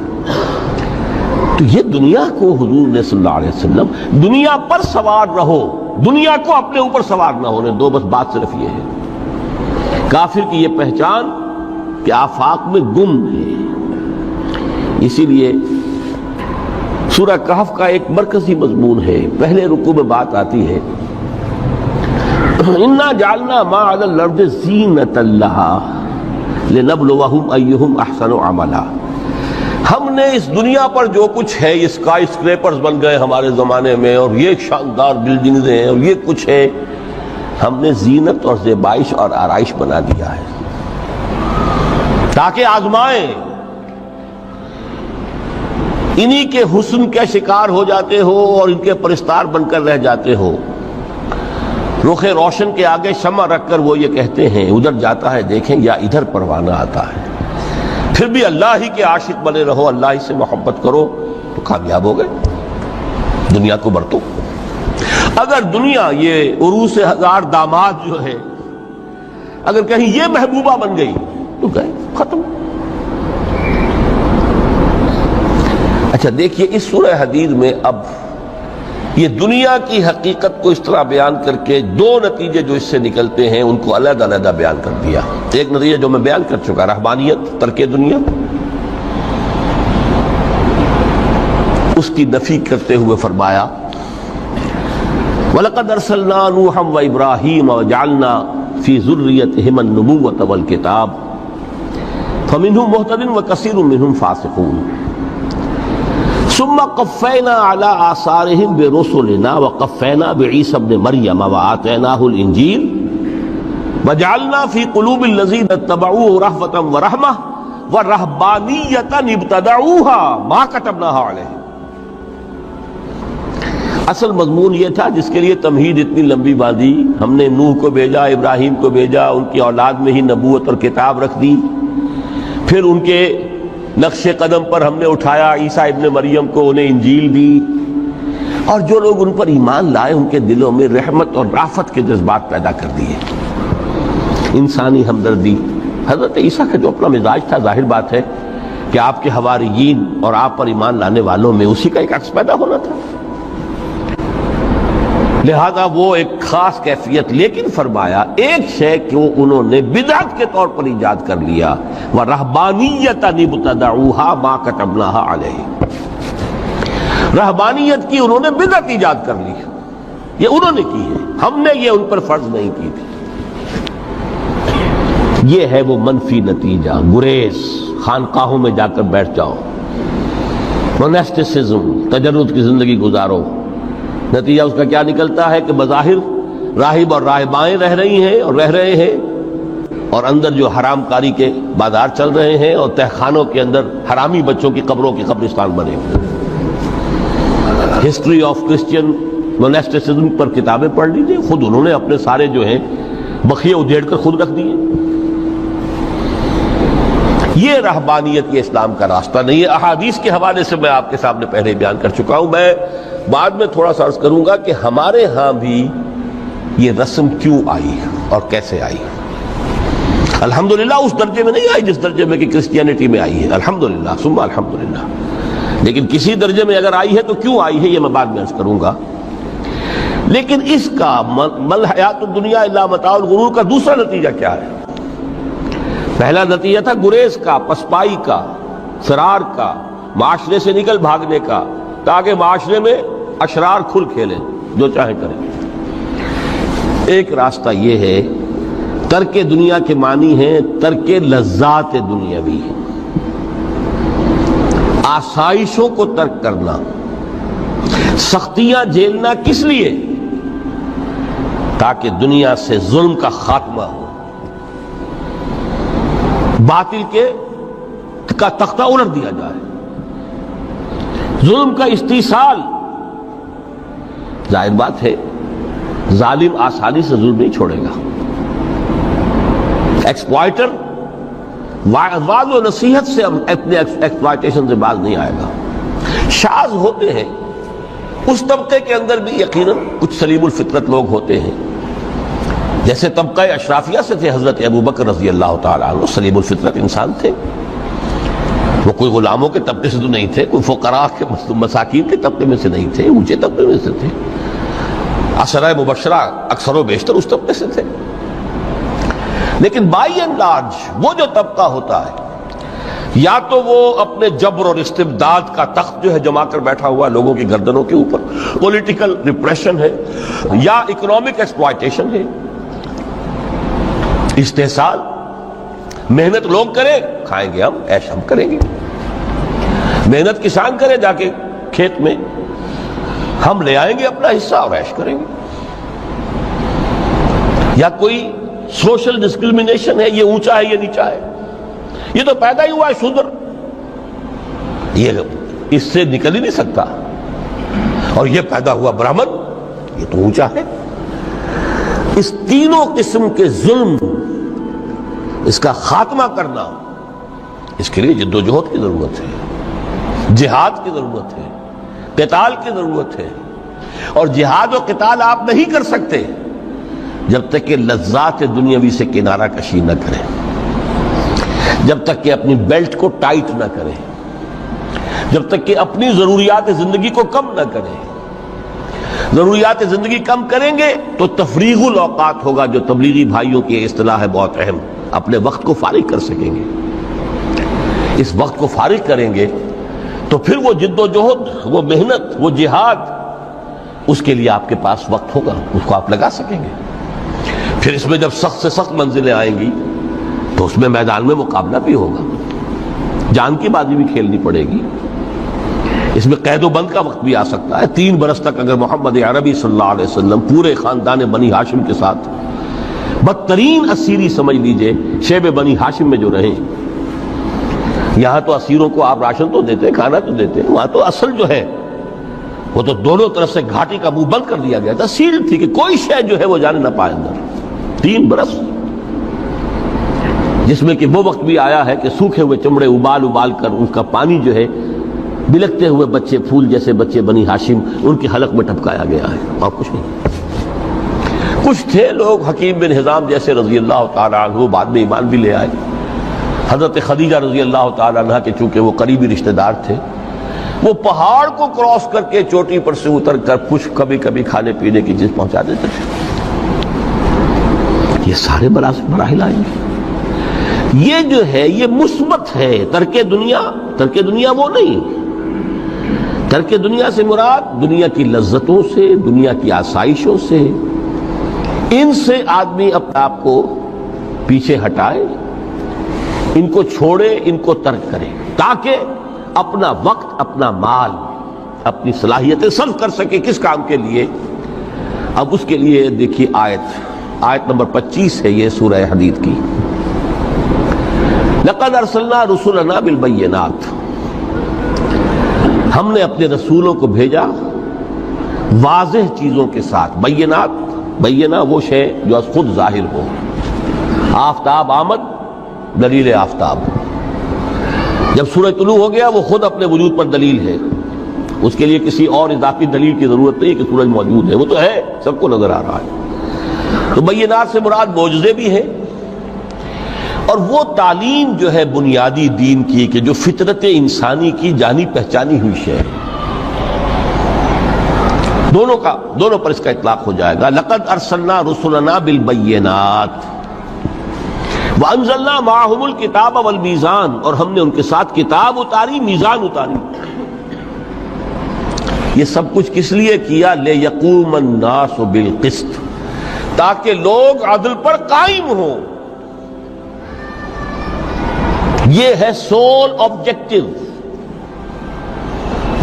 تو یہ دنیا کو حضور نے صلی اللہ علیہ وسلم دنیا پر سوار رہو، دنیا کو اپنے اوپر سوار نہ ہونے دو، بس بات صرف یہ ہے۔ کافر کی یہ پہچان کہ آفاق میں گم ہے۔ اسی لیے سورہ کہف کا ایک مرکزی مضمون ہے، پہلے رکوع میں بات آتی ہے اِنَّا جَعَلْنَا مَا عَلَى الْأَرْضِ زِینَةً لَهَا لِنَبْلُوَهُمْ أَيُّهُمْ أَحْسَنُ عَمَلًا۔ ہم نے اس دنیا پر جو کچھ ہے، یہ اسکائی اسکریپرز بن گئے ہمارے زمانے میں، اور یہ شاندار بلڈنگز ہیں، اور یہ کچھ ہے، ہم نے زینت اور زیبائش اور آرائش بنا دیا ہے تاکہ آزمائیں۔ انہی کے حسن کے شکار ہو جاتے ہو اور ان کے پرستار بن کر رہ جاتے ہو۔ رخ روشن کے آگے شمع رکھ کر وہ یہ کہتے ہیں ادھر جاتا ہے دیکھیں یا ادھر پروانہ آتا ہے، پھر بھی اللہ ہی کے عاشق بنے رہو، اللہ ہی سے محبت کرو تو کامیاب ہو گئے۔ دنیا کو برتو۔ اگر دنیا یہ عروس ہزار داماد جو ہے، اگر کہیں یہ محبوبہ بن گئی تو گئے، ختم۔ اچھا دیکھیے اس سورہ حدید میں اب یہ دنیا کی حقیقت کو اس طرح بیان کر کے دو نتیجے جو اس سے نکلتے ہیں ان کو علیحدہ علیحدہ بیان کر دیا. ایک نتیجہ جو میں بیان کر چکا، رہبانیت، ترک دنیا، اس کی نفی کرتے ہوئے فرمایا وَلَقَدْ أَرْسَلْنَا نُوحًا وَإِبْرَاهِيمَ وَجَعَلْنَا فِي ذُرِّيَّتِهِمَا النُّبُوَّةَ وَالْكِتَابَ فَمِنْهُمْ مُهْتَدٍ وَكَثِيرٌ مِّنْهُمْ فَاسِقُونَ ثُمَّ قَفَّيْنَا عَلَىٰ آثَارِهِمْ بِرُسُلِنَا وَقَفَّيْنَا بِعِيسَى ابْنِ مَرْيَمَ وَآتَيْنَاهُ الْإِنجِيلَ وَجَعَلْنَا فِي قُلُوبِ الَّذِينَ اتَّبَعُوهُ رَأْفَةً وَرَحْمَةً وَرَهْبَانِيَّةً ابْتَدَعُوهَا مَا كَتَبْنَاهَا عَلَيْهِمْ. اصل مضمون یہ تھا جس کے لیے تمہید اتنی لمبی باندھی. ہم نے نوح کو بھیجا، ابراہیم کو بھیجا، ان کی اولاد میں ہی نبوت اور کتاب رکھ دی. پھر ان کے نقش قدم پر ہم نے اٹھایا عیسیٰ ابن مریم کو، انہیں انجیل دی، اور جو لوگ ان پر ایمان لائے ان کے دلوں میں رحمت اور رافت کے جذبات پیدا کر دیے، انسانی ہمدردی. حضرت عیسیٰ کا جو اپنا مزاج تھا، ظاہر بات ہے کہ آپ کے حواریین اور آپ پر ایمان لانے والوں میں اسی کا ایک عکس پیدا ہونا تھا. لہذا وہ ایک خاص کیفیت، لیکن فرمایا ایک شے کو انہوں نے بدعت کے طور پر ایجاد کر لیا، وَرَهْبَانِيَّةً ابْتَدَعُوهَا مَا كَتَبْنَاهَا عَلَيْهِمْ. رہبانیت کی انہوں نے بدعت ایجاد کر لی، یہ انہوں نے کی ہے، ہم نے یہ ان پر فرض نہیں کی تھی. یہ ہے وہ منفی نتیجہ. گریز، خانقاہوں میں جا کر بیٹھ جاؤ، موناسٹسزم، تجرد کی زندگی گزارو. نتیجہ اس کا کیا نکلتا ہے کہ بظاہر راہب اور راہبائیں رہ رہی ہیں اور رہ رہے ہیں، اور اندر جو حرام کاری کے بازار چل رہے ہیں، اور تہخانوں کے اندر حرامی بچوں کی قبروں کی قبرستان بنے ہوئے. ہسٹری آف کرسچین موناسٹسزم پر کتابیں پڑھ لیجیے، خود انہوں نے اپنے سارے جو ہیں بخیے ادھیڑ کر خود رکھ دیے. یہ رہبانیت، یہ اسلام کا راستہ نہیں ہے. احادیث کے حوالے سے میں آپ کے سامنے پہلے بیان کر چکا ہوں. میں بعد میں تھوڑا سا عرض کروں گا کہ ہمارے ہاں بھی یہ رسم کیوں آئی اور کیسے آئی. الحمدللہ اس درجے میں نہیں آئی جس درجے میں کہ کرسچینٹی میں آئی ہے، الحمدللہ ثم الحمدللہ، لیکن کسی درجے میں اگر آئی ہے تو کیوں آئی ہے یہ میں بعد میں عرض کروں گا. لیکن اس کا مل حیات الدنیا الا متاع الغرور کا دوسرا نتیجہ کیا ہے؟ پہلا نتیجہ تھا گریز کا، پسپائی کا، فرار کا، معاشرے سے نکل بھاگنے کا، تاکہ معاشرے میں اشرار کھل کھیلیں، جو چاہیں کریں. ایک راستہ یہ ہے، ترک دنیا کے معنی ہیں ترک لذات دنیاوی، آسائشوں کو ترک کرنا، سختیاں جھیلنا. کس لیے؟ تاکہ دنیا سے ظلم کا خاتمہ ہو، باطل کا تختہ الٹ دیا جائے، ظلم کا استیصال. ظاہر بات ہے ظالم آسانی سے ظلم نہیں چھوڑے گا. ایکسپلائٹر وعظ و نصیحت سے اپنے ایکسپلائٹیشن سے باز نہیں آئے گا. شاذ ہوتے ہیں اس طبقے کے اندر بھی یقیناً کچھ سلیم الفطرت لوگ ہوتے ہیں، جیسے طبقہ اشرافیہ سے تھے حضرت ابو بکر رضی اللہ تعالیٰ عنہ، سلیم الفطرت انسان تھے. وہ کوئی غلاموں کے طبقے سے تو نہیں تھے، کوئی فقراء کے مساکین کے طبقے میں سے نہیں تھے، اونچے طبقے میں سے تھے. عشرہ مبشرہ اکثر و بیشتر اس طبقے سے تھے. لیکن بائی اینڈ لارج وہ جو طبقہ ہوتا ہے، یا تو وہ اپنے جبر اور استبداد کا تخت جو ہے جما کر بیٹھا ہوا لوگوں کی گردنوں کے اوپر، پولیٹیکل ریپریشن ہے، یا اکنامک ایکسپلائٹیشن ہے، استحصال. محنت لوگ کریں، کھائیں گے ہم، عیش ہم کریں گے. محنت کسان کرے جا کے کھیت میں، ہم لے آئیں گے اپنا حصہ اور عیش کریں گے. یا کوئی سوشل ڈسکریمنیشن ہے، یہ اونچا ہے یہ نیچا ہے، یہ تو پیدا ہی ہوا ہے شودر، یہ اس سے نکل ہی نہیں سکتا، اور یہ پیدا ہوا برہمن، یہ تو اونچا ہے. اس تینوں قسم کے ظلم، اس کا خاتمہ کرنا، اس کے لیے جد و جہد کی ضرورت ہے، جہاد کی ضرورت ہے، قتال کی ضرورت ہے. اور جہاد و قتال آپ نہیں کر سکتے جب تک کہ لذات دنیاوی سے کنارہ کشی نہ کریں، جب تک کہ اپنی بیلٹ کو ٹائٹ نہ کریں، جب تک کہ اپنی ضروریات زندگی کو کم نہ کریں. ضروریات زندگی کم کریں گے تو تفریغ الاوقات ہوگا، جو تبلیغی بھائیوں کی اصطلاح ہے بہت اہم، اپنے وقت کو فارغ کر سکیں گے۔ اس وقت کو فارغ کریں گے تو پھر وہ جد و جہد، وہ محنت، وہ جہاد، اس کے لیے آپ کے پاس وقت ہوگا، اس کو آپ لگا سکیں گے۔ پھر اس میں جب سخت سے سخت منزلیں آئیں گی تو اس میں میدان میں مقابلہ بھی ہوگا، جان کی بازی بھی کھیلنی پڑے گی۔ اس میں قید و بند کا وقت بھی آ سکتا ہے۔ 3 برس تک اگر محمد عربی صلی اللہ علیہ وسلم پورے خاندان بنی ہاشم کے ساتھ بدترین اسیری سمجھ لیجئے شیب بنی ہاشم میں جو رہے، یہاں تو اسیروں کو آپ راشن تو دیتے، کھانا تو دیتے، وہاں تو اصل جو ہے وہ تو دونوں طرف سے گھاٹی کا منہ بند کر دیا گیا تھا، سیل تھی کہ کوئی شے جو ہے وہ جانے نہ پائے اندر۔ 3 برس، جس میں کہ وہ وقت بھی آیا ہے کہ سوکھے ہوئے چمڑے ابال ابال کر اس کا پانی جو ہے بلکتے ہوئے بچے، پھول جیسے بچے بنی ہاشم، ان کے حلق میں ٹپکایا گیا ہے، اور کچھ نہیں۔ کچھ تھے لوگ، حکیم بن حزام جیسے رضی اللہ تعالیٰ عنہ، بعد میں ایمان بھی لے آئے۔ حضرت خدیجہ رضی اللہ تعالیٰ عنہ کے چونکہ وہ قریبی رشتہ دار تھے، وہ پہاڑ کو کراس کر کے چوٹی پر سے اتر کر کچھ کبھی کبھی کھانے پینے کی چیز پہنچا دیتے تھے۔ یہ سارے مراحل آئیں گے۔ یہ جو ہے یہ مثبت ہے۔ ترک دنیا وہ نہیں۔ ترک دنیا سے مراد دنیا کی لذتوں سے، دنیا کی آسائشوں سے، ان سے آدمی اپنے آپ کو پیچھے ہٹائے، ان کو چھوڑے، ان کو ترک کرے، تاکہ اپنا وقت، اپنا مال، اپنی صلاحیتیں صرف کر سکے۔ کس کام کے لیے؟ اب اس کے لیے دیکھیے آیت نمبر 25 ہے یہ سورہ حدید کی۔ لقد ارسلنا رسلنا بالبینات، ہم نے اپنے رسولوں کو بھیجا واضح چیزوں کے ساتھ۔ بینہ وہ شے جو از خود ظاہر ہو۔ آفتاب آمد، دلیل آفتاب، جب سورج طلوع ہو گیا وہ خود اپنے وجود پر دلیل ہے، اس کے لیے کسی اور اضافی دلیل کی ضرورت نہیں کہ سورج موجود ہے، وہ تو ہے، سب کو نظر آ رہا ہے۔ تو بینات سے مراد معجزے بھی ہیں، اور وہ تعلیم جو ہے بنیادی دین کی کہ جو فطرت انسانی کی جانی پہچانی ہوئی شے، دونوں پر اس کا اطلاق ہو جائے گا۔ لقد ارسلنا رسلنا بالبینات وانزلنا معهم الکتاب والمیزان، اور ہم نے ان کے ساتھ کتاب اتاری، میزان اتاری۔ یہ سب کچھ کس لیے کیا؟ لیقوم الناس بالقسط، تاکہ لوگ عدل پر قائم ہوں۔ یہ ہے سول آبجیکٹو۔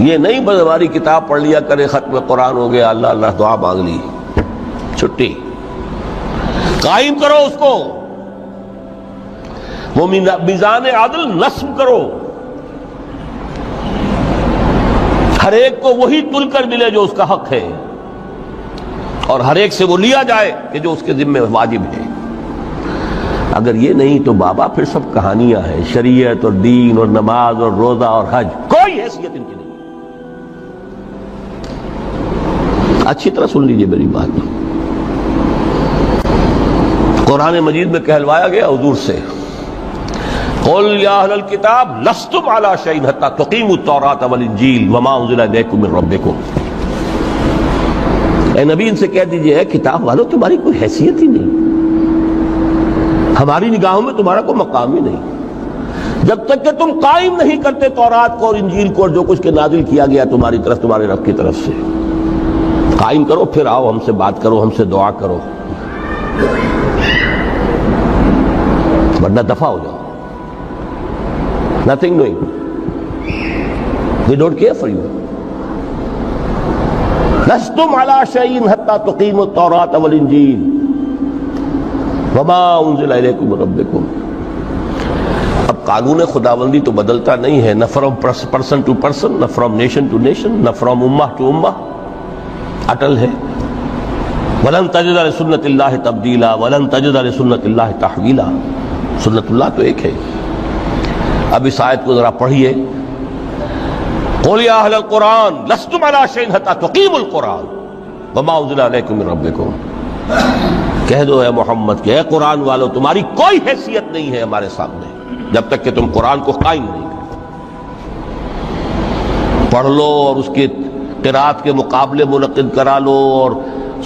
یہ نہیں بس ہماری کتاب پڑھ لیا کرے، ختم قرآن ہو گیا، اللہ اللہ دعا مانگ لی، چھٹی۔ قائم کرو اس کو، وہ میزان عدل نصب کرو، ہر ایک کو وہی تل کر ملے جو اس کا حق ہے، اور ہر ایک سے وہ لیا جائے کہ جو اس کے ذمہ واجب ہے۔ اگر یہ نہیں تو بابا پھر سب کہانیاں ہیں، شریعت اور دین اور نماز اور روزہ اور حج، کوئی حیثیت ان کی نہیں۔ اچھی طرح سن لیجئے میری بات، قرآن مجید میں کہلوایا گیا حضور سے، قل یا اہل الکتاب لستم علی شیء حتی تقیموا التوراۃ والانجیل وما انزل الیکم من ربکم۔ اے نبی ان سے کہہ دیجئے، کتاب والو تمہاری کوئی حیثیت ہی نہیں، ہماری نگاہوں میں تمہارا کوئی مقام ہی نہیں، جب تک کہ تم قائم نہیں کرتے تورات کو اور انجیل کو اور جو کچھ کے نازل کیا گیا تمہاری طرف، تمہارے رب کی طرف سے۔ قائم کرو، پھر آؤ ہم سے بات کرو، ہم سے دعا کرو، ورنہ دفع ہو جاؤ۔ Nothing doing. They don't care for you. لستم علی شیء حتی تقیموا التوراۃ والانجیل وما انزل الیکم من ربکم۔ اب قانون خداوندی تو بدلتا نہیں ہے، نہ فرام پرسن ٹو پرسن، نہ فرام نیشن ٹو نیشن، نہ فرام امہ ٹو امہ، اٹل ہے۔ ولن تجد لسنت اللہ تبدیلا ولن تجد لسنت اللہ تحویلا۔ سنت اللہ تو ایک ہے۔ اب اس آیت کو ذرا پڑھیے، قل یا اہل القرآن لستم علی شیء حتی تقیموا القرآن وما انزل الیکم من ربکم۔ کہہ دو اے محمد کہ اے قرآن والو تمہاری کوئی حیثیت نہیں ہے ہمارے سامنے جب تک کہ تم قرآن کو قائم نہیں کرو۔ پڑھ لو اور اس کے قرات کے مقابلے منعقد کرا لو اور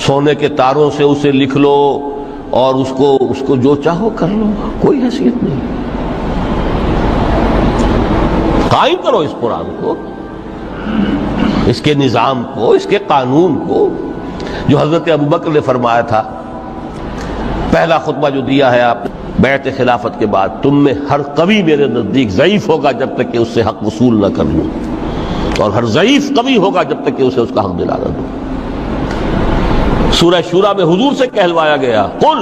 سونے کے تاروں سے اسے لکھ لو اور اس کو جو چاہو کر لو، کوئی حیثیت نہیں۔ قائم کرو اس قرآن کو، اس کے نظام کو، اس کے قانون کو، جو حضرت ابوبکر نے فرمایا تھا، پہلا خطبہ جو دیا ہے آپ نے بیعت خلافت کے بعد، تم میں ہر قوی میرے نزدیک ضعیف ہوگا جب تک کہ اس سے حق وصول نہ کر لوں، اور ہر ضعیف قوی ہوگا جب تک کہ اسے اس کا حق دلا نہ دوں۔ سورہ شورى میں حضور سے کہلوایا گیا، قل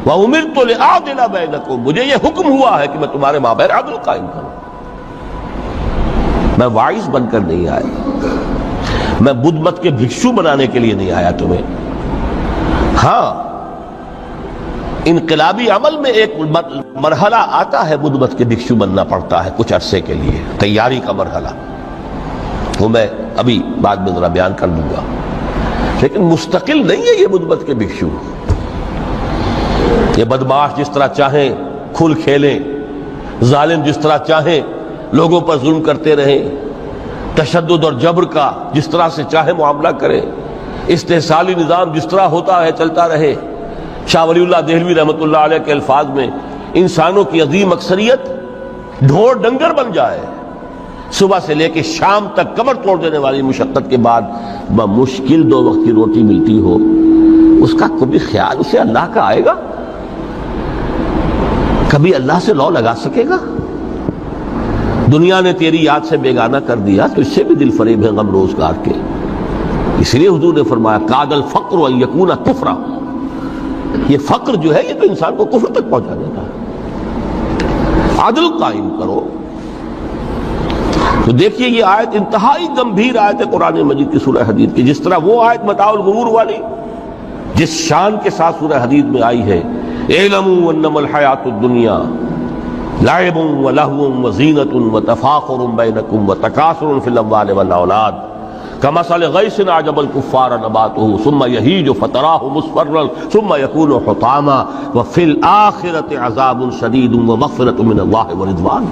وَأُمِرْتُ لِأَعْدِلَ بَيْنَكُمْ، مجھے یہ حکم ہوا ہے کہ میں تمہارے مابین عدل قائم کروں۔ میں واعظ بن کر نہیں آیا، میں بدھ مت کے بھکشو بنانے کے لیے نہیں آیا تمہیں۔ ہاں، انقلابی عمل میں ایک مرحلہ آتا ہے، بدھ مت کے بھکشو بننا پڑتا ہے کچھ عرصے کے لیے، تیاری کا مرحلہ، وہ میں ابھی بعد میں ذرا بیان کر دوں گا، لیکن مستقل نہیں ہے یہ بدھ مت کے بھکشو۔ یہ بدمعاش جس طرح چاہیں کھل کھیلیں، ظالم جس طرح چاہیں لوگوں پر ظلم کرتے رہیں، تشدد اور جبر کا جس طرح سے چاہے معاملہ کریں، استحصالی نظام جس طرح ہوتا ہے چلتا رہے۔ شاہ ولی اللہ دہلوی رحمۃ اللہ علیہ کے الفاظ میں، انسانوں کی عظیم اکثریت ڈھور ڈنگر بن جائے، صبح سے لے کے شام تک کمر توڑ دینے والی مشقت کے بعد بمشکل 2 وقت کی روٹی ملتی ہو، اس کا کبھی خیال اسے اللہ کا آئے گا؟ کبھی اللہ سے لو لگا سکے گا؟ دنیا نے تیری یاد سے بیگانہ کر دیا تو اس سے بھی دل فریب ہے غم روزگار کے۔ اس لیے حضور نے فرمایا کاد الفقر ان یکون کفرا، یہ فقر جو ہے یہ تو انسان کو کفر تک پہنچا دیتا ہے۔ عدل قائم کرو۔ تو دیکھیے یہ آیت انتہائی گمبھیر آیت ہے قرآن مجید کی سورہ حدید کی، جس طرح وہ آیت متاع الغرور والی جس شان کے ساتھ سورہ حدید میں آئی ہے، اعلموا انما الحیات الدنیا لعب ولہو وزینۃ وتفاخر بینکم وتکاثر فی الاموال والاولاد کمثل غیث اعجب الکفار نباتہ ثم یہیج فتراہ مصفرا ثم یکون حطاما وفی الآخرۃ عذاب شدید ومغفرۃ من اللہ ورضوان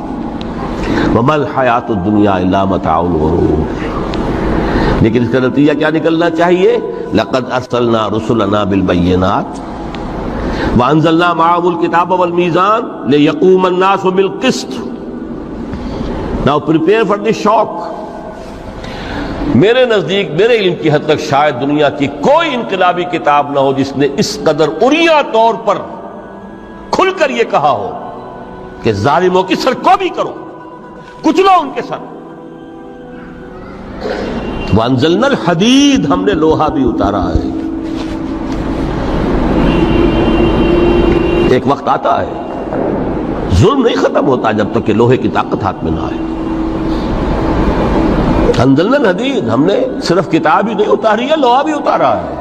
وما الحیات الدنیا الا متاع الغرور۔ لیکن اس کا نتیجہ کیا نکلنا چاہیے؟ لقد ارسلنا رسلنا بالبینات وانزلنا معهم الکتاب والمیزان لیقوم الناس بالقسط۔ Now prepare for the shock۔ میرے نزدیک، میرے علم کی حد تک شاید دنیا کی کوئی انقلابی کتاب نہ ہو جس نے اس قدر عریاں طور پر کھل کر یہ کہا ہو کہ ظالموں کی سرکوبی کرو، کچلو ان کے سر۔ وانزلنا الحدید، ہم نے لوہا بھی اتارا ہے۔ ایک وقت آتا ہے ظلم نہیں ختم ہوتا جب تک کہ لوہے کی طاقت ہاتھ میں نہ آئے۔ انزلنا الحدید، ہم نے صرف کتاب ہی نہیں اتاری ہے، لوہا بھی اتارا ہے۔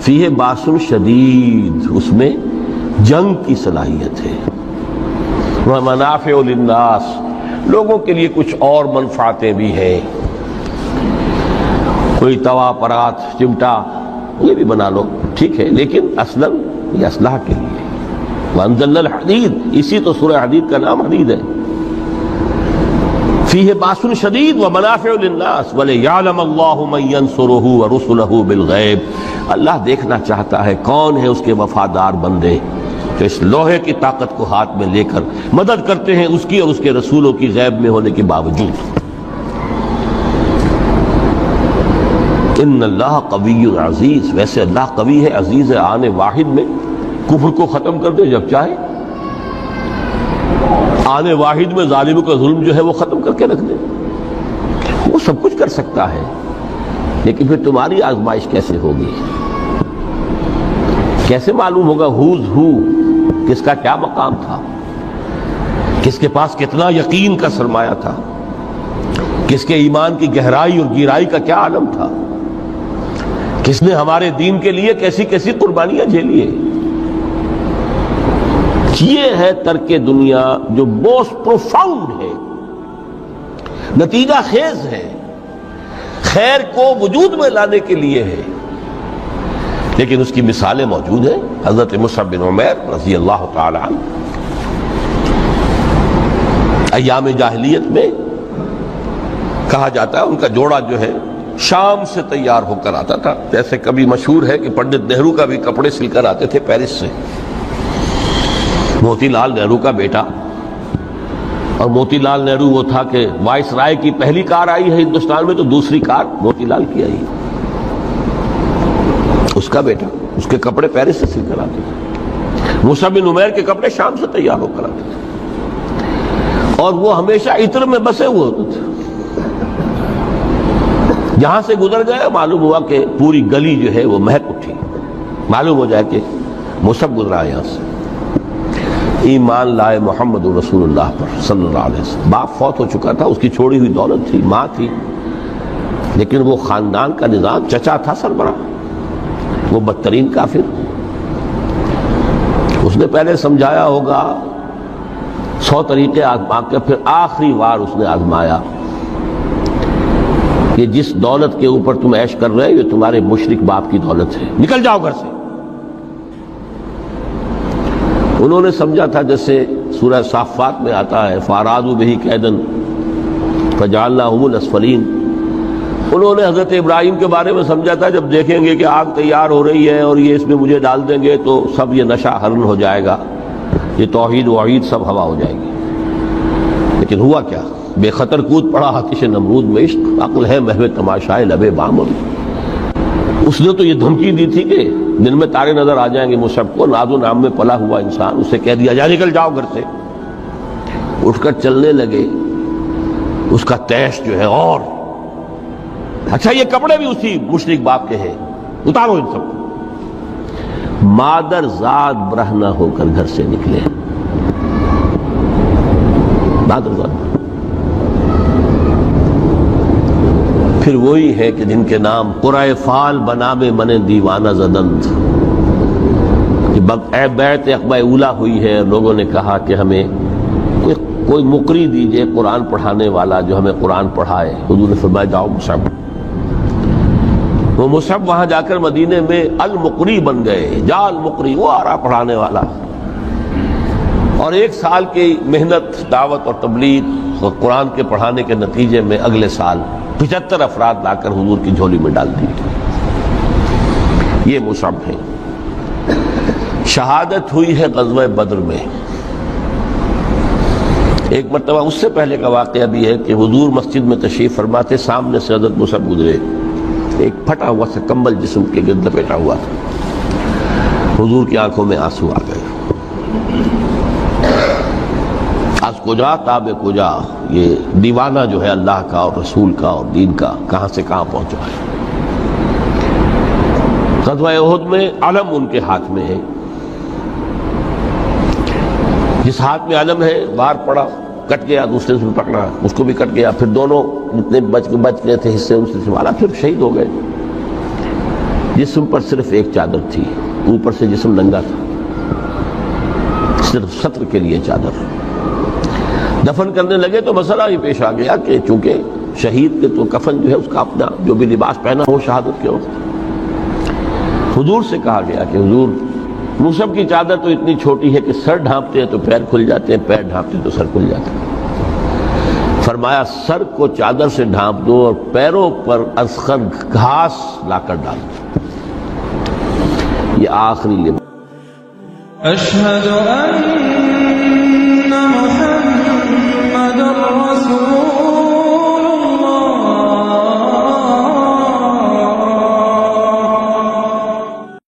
فیہ باس شدید، اس میں جنگ کی صلاحیت ہے۔ ومنافع للناس، لوگوں کے لیے کچھ اور منفعتیں بھی ہیں، کوئی توا پرات چمٹا یہ بھی بنا لو، ٹھیک ہے، لیکن اصلاً یہ اسلحہ کے لیے۔ وانزلنا الحدید، اسی تو سورہ حدید کا نام حدید ہے۔ فیہ باس شدید ومنافع للناس ولیعلم اللہ من ینصرہ ورسلہ بالغیب، اللہ دیکھنا چاہتا ہے کون ہے اس کے وفادار بندے جو اس لوہے کی طاقت کو ہاتھ میں لے کر مدد کرتے ہیں اس کی اور اس کے رسولوں کی غیب میں ہونے کے باوجود۔ ان اللہ قوی عزیز، ویسے اللہ قوی ہے، عزیز ہے، آن واحد میں کفر کو ختم کر دے جب چاہے، آنے واحد میں ظالموں کا ظلم جو ہے وہ ختم کر کے رکھ دے، وہ سب کچھ کر سکتا ہے۔ لیکن پھر تمہاری آزمائش کیسے ہوگی؟ کیسے معلوم ہوگا ہوز ہو، کس کا کیا مقام تھا، کس کے پاس کتنا یقین کا سرمایہ تھا، کس کے ایمان کی گہرائی اور گہرائی کا کیا عالم تھا، کس نے ہمارے دین کے لیے کیسی کیسی قربانیاں جھیلی ہیں۔ یہ ہے ترک دنیا جو موسٹ پروفاؤنڈ ہے، نتیجہ خیز ہے، خیر کو وجود میں لانے کے لیے ہے، لیکن اس کی مثالیں موجود ہیں۔ حضرت مصعب بن عمیر رضی اللہ تعالی عنہ ایام جاہلیت میں کہا جاتا ہے ان کا جوڑا جو ہے شام سے تیار ہو کر آتا تھا، جیسے کبھی مشہور ہے کہ پنڈت نہرو کا بھی کپڑے سل کر آتے تھے پیرس سے۔ موتی لال نہرو کا بیٹا، اور موتی لال نہرو وہ تھا کہ وائس رائے کی پہلی کار آئی ہے ہندوستان میں تو دوسری کار موتی لال کی آئی، اس کا بیٹا، اس کے کپڑے پیرس سے سل کر آتے تھے۔ مصعب بن عمیر کے کپڑے شام سے تیار ہو کر آتے تھے، اور وہ ہمیشہ عطر میں بسے ہوئے ہوتے تھے۔ جہاں سے گزر گئے معلوم ہوا کہ پوری گلی جو ہے وہ مہک اٹھی، معلوم ہو جائے کہ مصعب گزرا یہاں سے۔ ایمان لائے محمد رسول اللہ پر صلی اللہ علیہ وسلم۔ باپ فوت ہو چکا تھا، اس کی چھوڑی ہوئی دولت تھی، ماں تھی، لیکن وہ خاندان کا نظام، چچا تھا سربراہ، وہ بدترین کافر۔ اس نے پہلے سمجھایا ہوگا 100 طریقے آزما کے، پھر آخری بار اس نے آزمایا کہ جس دولت کے اوپر تم عیش کر رہے ہو یہ تمہارے مشرک باپ کی دولت ہے، نکل جاؤ گھر سے۔ انہوں نے سمجھا تھا جیسے سورہ صافات میں آتا ہے فَأَرَادُوا بِهِ كَيْدًا فَجَعَلْنَاهُمُ الْأَسْفَلِينَ۔ انہوں نے حضرت ابراہیم کے بارے میں سمجھا تھا جب دیکھیں گے کہ آگ تیار ہو رہی ہے اور یہ اس میں مجھے ڈال دیں گے تو سب یہ نشہ حرن ہو جائے گا، یہ توحید وحید سب ہوا ہو جائے گی۔ لیکن ہوا کیا؟ بے خطر کود پڑا آتش نمرود میں، عشق عقل ہے محو تماشائے لبے بامل۔ اس نے تو یہ دھمکی دی تھی کہ دن میں تارے نظر آ جائیں گے مصعب کو، ناز و نام میں پلا ہوا انسان، اسے کہہ دیا جا نکل جاؤ گھر سے۔ اٹھ کر چلنے لگے، اس کا تیش جو ہے اور اچھا یہ کپڑے بھی اسی مشرک باپ کے ہیں، اتارو ان سب کو۔ مادر ذات برہنہ ہو کر گھر سے نکلے، مادر ذات۔ پھر وہی ہے کہ جن کے نام قرائے فال بنا میں من دیوانہ زدند، اے بیعت عقبہ اولا ہوئی ہے، لوگوں نے کہا کہ ہمیں کوئی مقری دیجئے قرآن پڑھانے والا جو ہمیں قرآن پڑھائے۔ حضور نے فرمایا جاؤ مصعب۔ وہ مصعب وہاں جا کر مدینے میں المقری بن گئے، جا المقری، وہ آ رہا پڑھانے والا۔ اور 1 سال کی محنت، دعوت اور تبلیغ اور قرآن کے پڑھانے کے نتیجے میں اگلے سال 75 افراد لا کر حضور کی جھولی میں ڈال دی۔ یہ مصعب ہیں۔ شہادت ہوئی ہے غزوہ بدر میں۔ ایک مرتبہ اس سے پہلے کا واقعہ بھی ہے کہ حضور مسجد میں تشریف فرماتے، سامنے سے حضرت مصعب گزرے، ایک پھٹا ہوا سا کمبل جسم کے گرد لپیٹا ہوا تھا۔ حضور کی آنکھوں میں آنسو آ گئے۔ از کجا تاب کجا، یہ دیوانہ جو ہے اللہ کا اور رسول کا اور دین کا کہاں سے کہاں پہنچا ہے۔ غزوہ احد میں علم ان کے ہاتھ میں ہے، جس ہاتھ میں علم ہے وار پڑا، کٹ گیا، دوسرے سے پکڑا، اس کو بھی کٹ گیا، پھر دونوں جتنے بچ گئے تھے حصے ان سے سنبھالا، پھر شہید ہو گئے۔ جسم پر صرف ایک چادر تھی، اوپر سے جسم ننگا تھا، صرف ستر کے لیے چادر۔ دفن کرنے لگے تو مسئلہ ہی پیش آ گیا کہ چونکہ شہید کے تو کفن جو ہے اس کا اپنا جو بھی لباس پہنا ہو شہادت کے وقت، حضور سے کہا گیا کہ حضور مصعب کی چادر تو اتنی چھوٹی ہے کہ سر ڈھانپتے ہیں تو پیر کھل جاتے ہیں، پیر ڈھانپتے ہیں تو سر کھل جاتے ہیں۔ فرمایا سر کو چادر سے ڈھانپ دو اور پیروں پر اذخر گھاس لا کر ڈال دو۔ یہ آخری لباس۔ اشہد ان